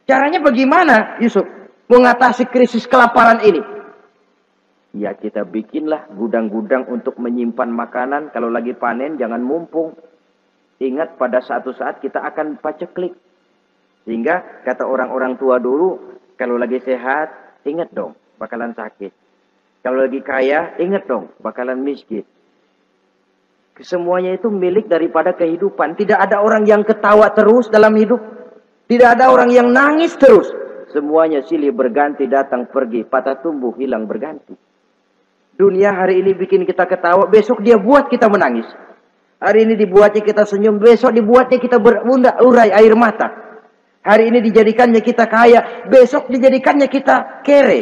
Caranya bagaimana Yusuf mengatasi krisis kelaparan ini? Ya kita bikinlah gudang-gudang untuk menyimpan makanan. Kalau lagi panen jangan mumpung. Ingat pada satu saat kita akan paceklik. Sehingga kata orang-orang tua dulu, kalau lagi sehat, ingat dong bakalan sakit. Kalau lagi kaya, ingat dong bakalan miskin. Semuanya itu milik daripada kehidupan. Tidak ada orang yang ketawa terus dalam hidup. Tidak ada orang yang nangis terus. Semuanya silih berganti, datang pergi, patah tumbuh, hilang berganti. Dunia hari ini bikin kita ketawa, besok dia buat kita menangis. Hari ini dibuatnya kita senyum, besok dibuatnya kita berurai air mata. Hari ini dijadikannya kita kaya, besok dijadikannya kita kere.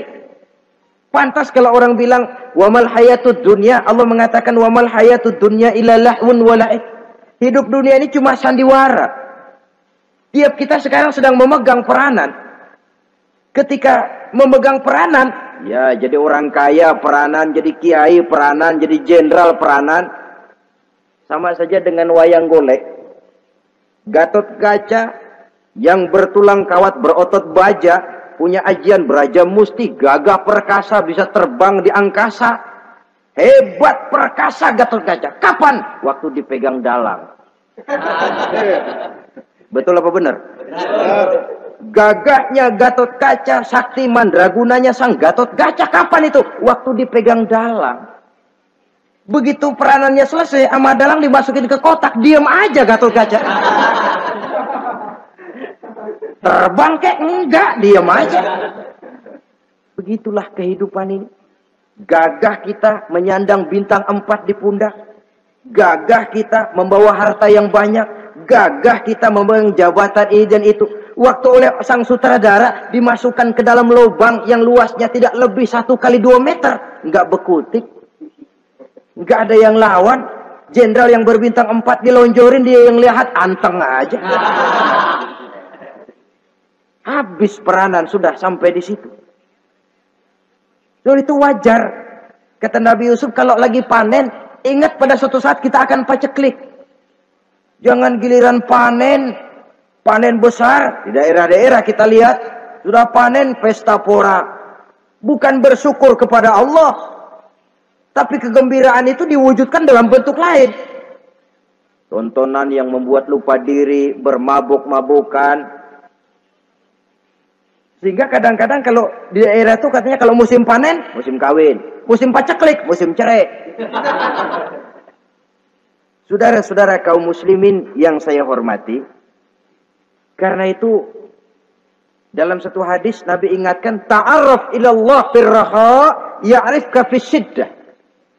Pantas kalau orang bilang, wamal hayatud dunya, Allah mengatakan wamal hayatud dunya illa lahun wala'ib. Hidup dunia ini cuma sandiwara. Tiap kita sekarang sedang memegang peranan. Ketika memegang peranan, ya jadi orang kaya peranan, jadi kiai peranan, jadi jenderal peranan. Sama saja dengan wayang golek. Gatot Kaca yang bertulang kawat berotot baja, punya ajian beraja musti, gagah perkasa, bisa terbang di angkasa. Hebat perkasa Gatot Kaca. Kapan? Waktu dipegang dalang. Betul apa benar? Gagahnya Gatot Kaca, sakti mandragunanya sang Gatot Kaca. Kapan itu? Waktu dipegang dalang. Begitu peranannya selesai, sama dalang dimasukin ke kotak, diam aja Gatot Kaca. Terbang kek enggak, diam aja. Begitulah kehidupan ini. Gagah kita menyandang bintang 4 di pundak. Gagah kita membawa harta yang banyak. Gagah kita membawa jabatan ini dan itu. Waktu oleh sang sutradara dimasukkan ke dalam lubang yang luasnya tidak lebih 1 kali 2 meter. Nggak bekutik. Nggak ada yang lawan. Jenderal yang berbintang 4 dilonjorin, dia yang lihat anteng aja. Habis peranan sudah sampai di situ. Itu wajar. Kata Nabi Yusuf, kalau lagi panen, ingat pada suatu saat kita akan paceklik. Jangan giliran panen besar. Di daerah-daerah kita lihat, sudah panen pesta pora. Bukan bersyukur kepada Allah. Tapi kegembiraan itu diwujudkan dalam bentuk lain. Tontonan yang membuat lupa diri, bermabuk-mabukan. Sehingga kadang-kadang kalau di daerah itu katanya kalau musim panen, musim kawin. Musim paceklik, musim cerai. Saudara-saudara kaum muslimin yang saya hormati. Karena itu, dalam satu hadis Nabi ingatkan, ta'arraf ilallah firraha ya'rifka fisyiddah.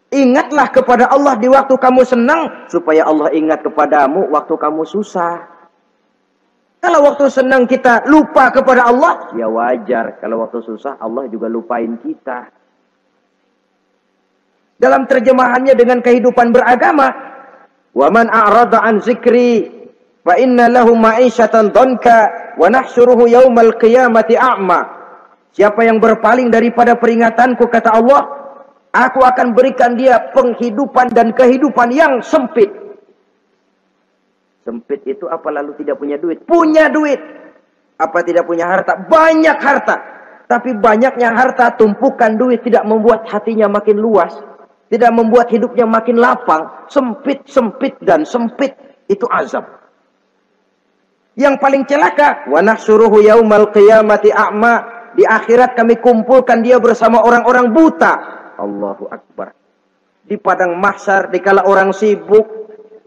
Ingatlah kepada Allah di waktu kamu senang, supaya Allah ingat kepadamu waktu kamu susah. Kalau waktu senang kita lupa kepada Allah, ya wajar. Kalau waktu susah, Allah juga lupain kita. Dalam terjemahannya dengan kehidupan beragama, وَمَنْ أَعْرَضَ عَنْ ذِكْرِي فَإِنَّ لَهُ مَعِيشَةً ضَنْكَ وَنَحْشُرُهُ يَوْمَ الْقِيَامَةِ أَعْمَى. Siapa yang berpaling daripada peringatanku, kata Allah, aku akan berikan dia penghidupan dan kehidupan yang sempit. Sempit itu apa lalu tidak punya duit? Punya duit. Apa tidak punya harta? Banyak harta. Tapi banyaknya harta, tumpukan duit tidak membuat hatinya makin luas. Tidak membuat hidupnya makin lapang. Sempit, sempit, dan sempit. Itu azab. Yang paling celaka, wa nahsyuruhu yaumal qiyamati a'ma. Di akhirat kami kumpulkan dia bersama orang-orang buta. Allahu Akbar. Di padang mahsyar, dikala orang sibuk,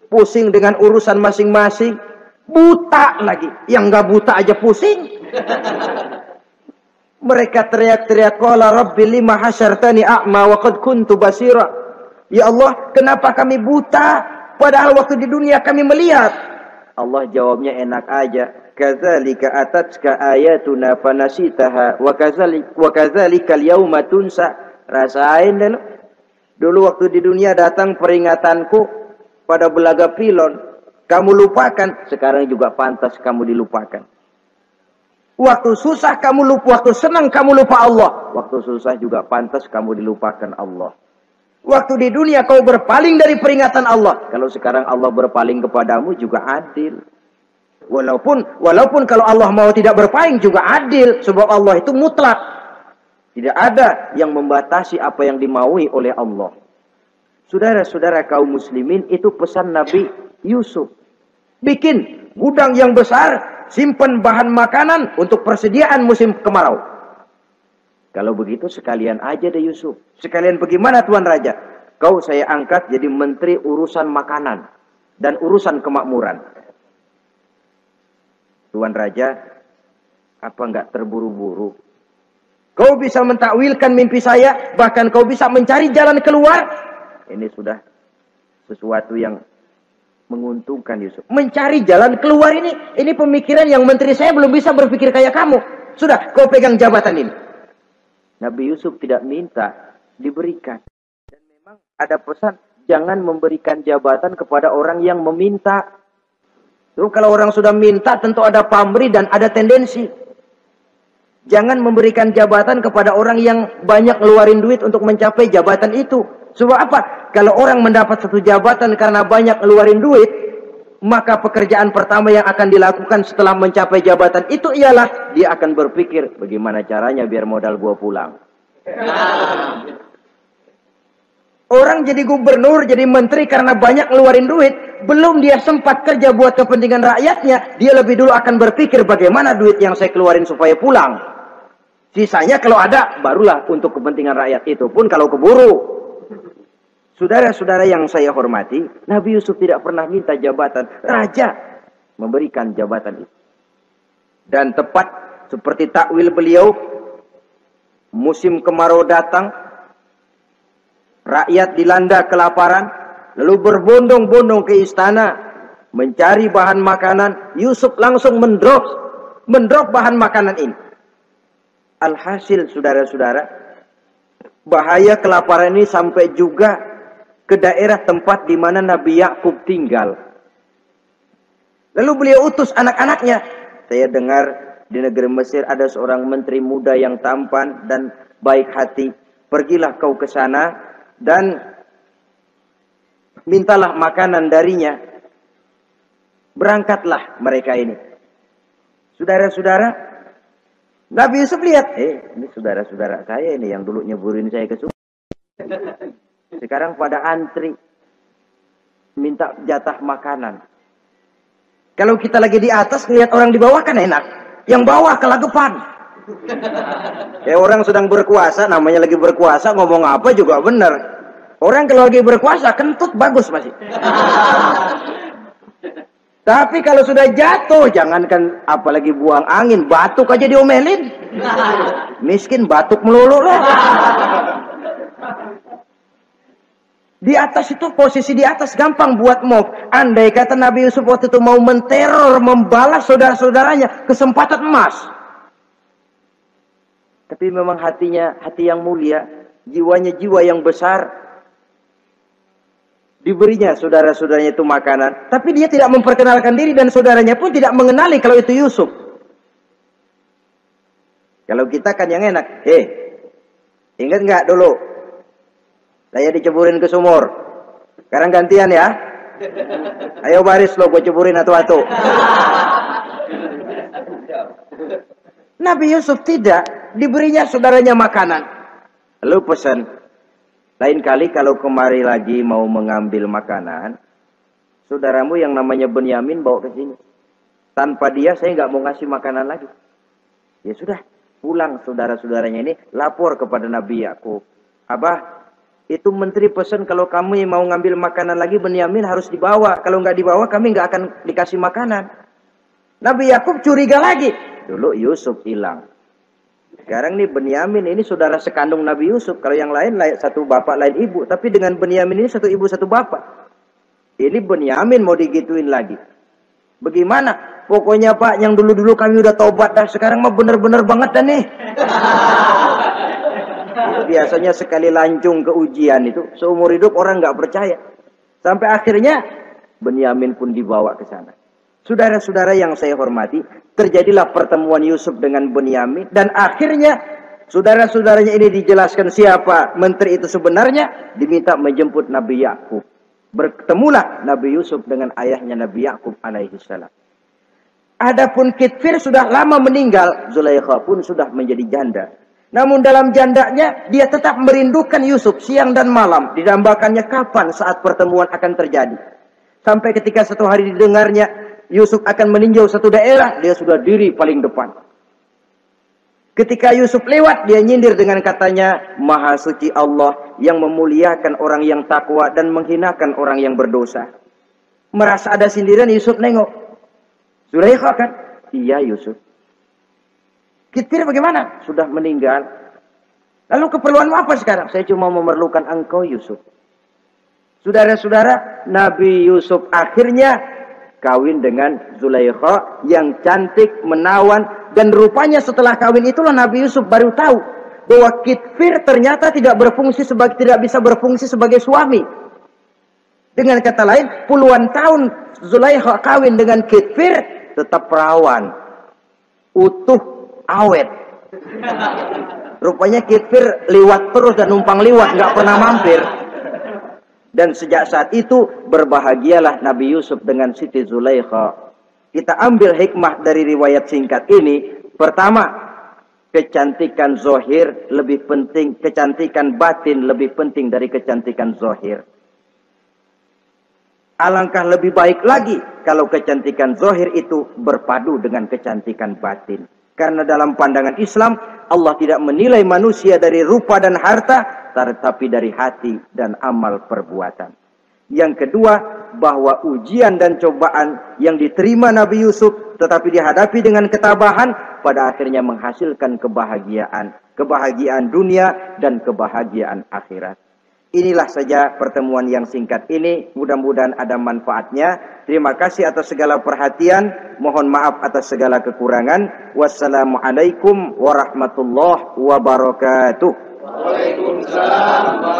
pusing dengan urusan masing-masing, buta lagi. Yang nggak buta aja pusing. Mereka teriak-teriak, qala rabbi lima hasyartani a'ma wa qad kuntu basira. Ya Allah, kenapa kami buta padahal waktu di dunia kami melihat? Allah jawabnya enak aja. Kadzalika atatka ayatuna fanasitaha wa kadzalika al-yauma tunsa. Rasain dulu. Dulu waktu di dunia datang peringatanku pada belaga pilon, kamu lupakan. Sekarang juga pantas kamu dilupakan. Waktu susah kamu lupa, waktu senang kamu lupa Allah. Waktu susah juga pantas kamu dilupakan Allah. Waktu di dunia kau berpaling dari peringatan Allah. Kalau sekarang Allah berpaling kepadamu juga adil. Walaupun kalau Allah mau tidak berpaling juga adil. Sebab Allah itu mutlak. Tidak ada yang membatasi apa yang dimaui oleh Allah. Saudara-saudara kaum muslimin, itu pesan Nabi Yusuf. Bikin gudang yang besar, simpan bahan makanan untuk persediaan musim kemarau. Kalau begitu sekalian aja deh Yusuf. Sekalian bagaimana Tuan Raja? Kau saya angkat jadi menteri urusan makanan dan urusan kemakmuran. Tuan Raja, apa enggak terburu-buru? Kau bisa mentakwilkan mimpi saya, bahkan kau bisa mencari jalan keluar. Ini sudah sesuatu yang menguntungkan Yusuf. Mencari jalan keluar ini pemikiran yang menteri saya belum bisa berpikir kayak kamu. Sudah, kau pegang jabatan ini. Nabi Yusuf tidak minta, diberikan. Dan memang ada pesan, jangan memberikan jabatan kepada orang yang meminta. Tuh, kalau orang sudah minta tentu ada pamrih dan ada tendensi. Jangan memberikan jabatan kepada orang yang banyak ngeluarin duit untuk mencapai jabatan itu. Sebab apa? Kalau orang mendapat satu jabatan karena banyak ngeluarin duit, maka pekerjaan pertama yang akan dilakukan setelah mencapai jabatan itu ialah dia akan berpikir bagaimana caranya biar modal gua pulang. Orang jadi gubernur, jadi menteri karena banyak ngeluarin duit, belum dia sempat kerja buat kepentingan rakyatnya, dia lebih dulu akan berpikir bagaimana duit yang saya keluarin supaya pulang. Sisanya kalau ada, barulah untuk kepentingan rakyat, itu pun kalau keburu. Saudara-saudara yang saya hormati, Nabi Yusuf tidak pernah minta jabatan. Raja memberikan jabatan itu. Dan tepat seperti takwil beliau, musim kemarau datang, rakyat dilanda kelaparan, lalu berbondong-bondong ke istana mencari bahan makanan. Yusuf langsung mendrop bahan makanan ini. Alhasil saudara-saudara, bahaya kelaparan ini sampai juga ke daerah tempat di mana Nabi Yakub tinggal. Lalu beliau utus anak-anaknya. Saya dengar di negeri Mesir ada seorang menteri muda yang tampan dan baik hati. Pergilah kau ke sana dan mintalah makanan darinya. Berangkatlah mereka ini. Saudara-saudara, Nabi Yusuf lihat, ini saudara-saudara saya ini yang dulu nyeburin saya ke sungai. Sekarang pada antri minta jatah makanan. Kalau kita lagi di atas lihat orang di bawah kan enak. Yang bawah kelagapan. Orang sedang berkuasa, namanya lagi berkuasa, ngomong apa juga benar. Orang kalau lagi berkuasa kentut bagus masih. Tapi kalau sudah jatuh, jangankan apalagi buang angin, batuk aja diomelin. Miskin batuk melulu lah. Di atas itu, posisi di atas gampang buat mob. Andai kata Nabi Yusuf waktu itu mau menteror, membalas saudara-saudaranya, kesempatan emas. Tapi memang hatinya, hati yang mulia, jiwanya jiwa yang besar. Diberinya saudara-saudaranya itu makanan. Tapi dia tidak memperkenalkan diri dan saudaranya pun tidak mengenali kalau itu Yusuf. Kalau kita kan yang enak. Ingat nggak dulu? Saya diceburin ke sumur. Sekarang gantian ya. Ayo baris lo, gue ceburin atu-atu. Nabi Yusuf tidak. Diberinya saudaranya makanan. Lalu pesan. Lain kali kalau kemari lagi mau mengambil makanan, saudaramu yang namanya Benyamin bawa ke sini. Tanpa dia saya nggak mau ngasih makanan lagi. Ya sudah, pulang saudara-saudaranya ini lapor kepada Nabi Yakub. Abah, itu menteri pesan kalau kamu mau ngambil makanan lagi Benyamin harus dibawa. Kalau nggak dibawa kami nggak akan dikasih makanan. Nabi Yakub curiga lagi. Dulu Yusuf hilang. Sekarang nih Benyamin ini saudara sekandung Nabi Yusuf. Kalau yang lain satu bapak lain ibu. Tapi dengan Benyamin ini satu ibu satu bapak. Ini Benyamin mau digituin lagi. Bagaimana? Pokoknya Pak yang dulu-dulu kami udah taubat dah. Sekarang mah bener-bener banget dah nih. Biasanya sekali lancung ke ujian itu seumur hidup orang nggak percaya. Sampai akhirnya Benyamin pun dibawa ke sana. Saudara-saudara yang saya hormati, terjadilah pertemuan Yusuf dengan Benyamin dan akhirnya saudara-saudaranya ini dijelaskan siapa menteri itu sebenarnya, diminta menjemput Nabi Yakub. Bertemulah Nabi Yusuf dengan ayahnya Nabi Yakub alaihi salam. Adapun Kitfir sudah lama meninggal, Zulaikha pun sudah menjadi janda. Namun dalam jandanya dia tetap merindukan Yusuf siang dan malam. Didambakannya kapan saat pertemuan akan terjadi. Sampai ketika satu hari didengarnya Yusuf akan meninjau satu daerah, dia sudah diri paling depan. Ketika Yusuf lewat, dia nyindir dengan katanya, Maha suci Allah yang memuliakan orang yang takwa dan menghinakan orang yang berdosa. Merasa ada sindiran, Yusuf nengok. Zulaikha kan? Iya Yusuf. Kitfir bagaimana? Sudah meninggal. Lalu keperluanmu apa sekarang? Saya cuma memerlukan engkau Yusuf. Saudara-saudara, Nabi Yusuf akhirnya kawin dengan Zulaikha yang cantik, menawan. Dan rupanya setelah kawin itulah Nabi Yusuf baru tahu bahwa Kitfir ternyata tidak bisa berfungsi sebagai suami. Dengan kata lain, puluhan tahun Zulaikha kawin dengan Kitfir tetap perawan, utuh, awet. Rupanya Kitfir liwat terus dan numpang liwat, nggak pernah mampir. Dan sejak saat itu berbahagialah Nabi Yusuf dengan Siti Zulaikha. Kita ambil hikmah dari riwayat singkat ini. Pertama, kecantikan zohir lebih penting, kecantikan batin lebih penting dari kecantikan zohir. Alangkah lebih baik lagi kalau kecantikan zohir itu berpadu dengan kecantikan batin. Karena dalam pandangan Islam, Allah tidak menilai manusia dari rupa dan harta, tetapi dari hati dan amal perbuatan. Yang kedua, bahwa ujian dan cobaan yang diterima Nabi Yusuf tetapi dihadapi dengan ketabahan pada akhirnya menghasilkan kebahagiaan dunia dan kebahagiaan akhirat. Inilah saja pertemuan yang singkat ini, mudah-mudahan ada manfaatnya. Terima kasih atas segala perhatian, mohon maaf atas segala kekurangan. Wassalamualaikum warahmatullahi wabarakatuh. Waalaikumsalam.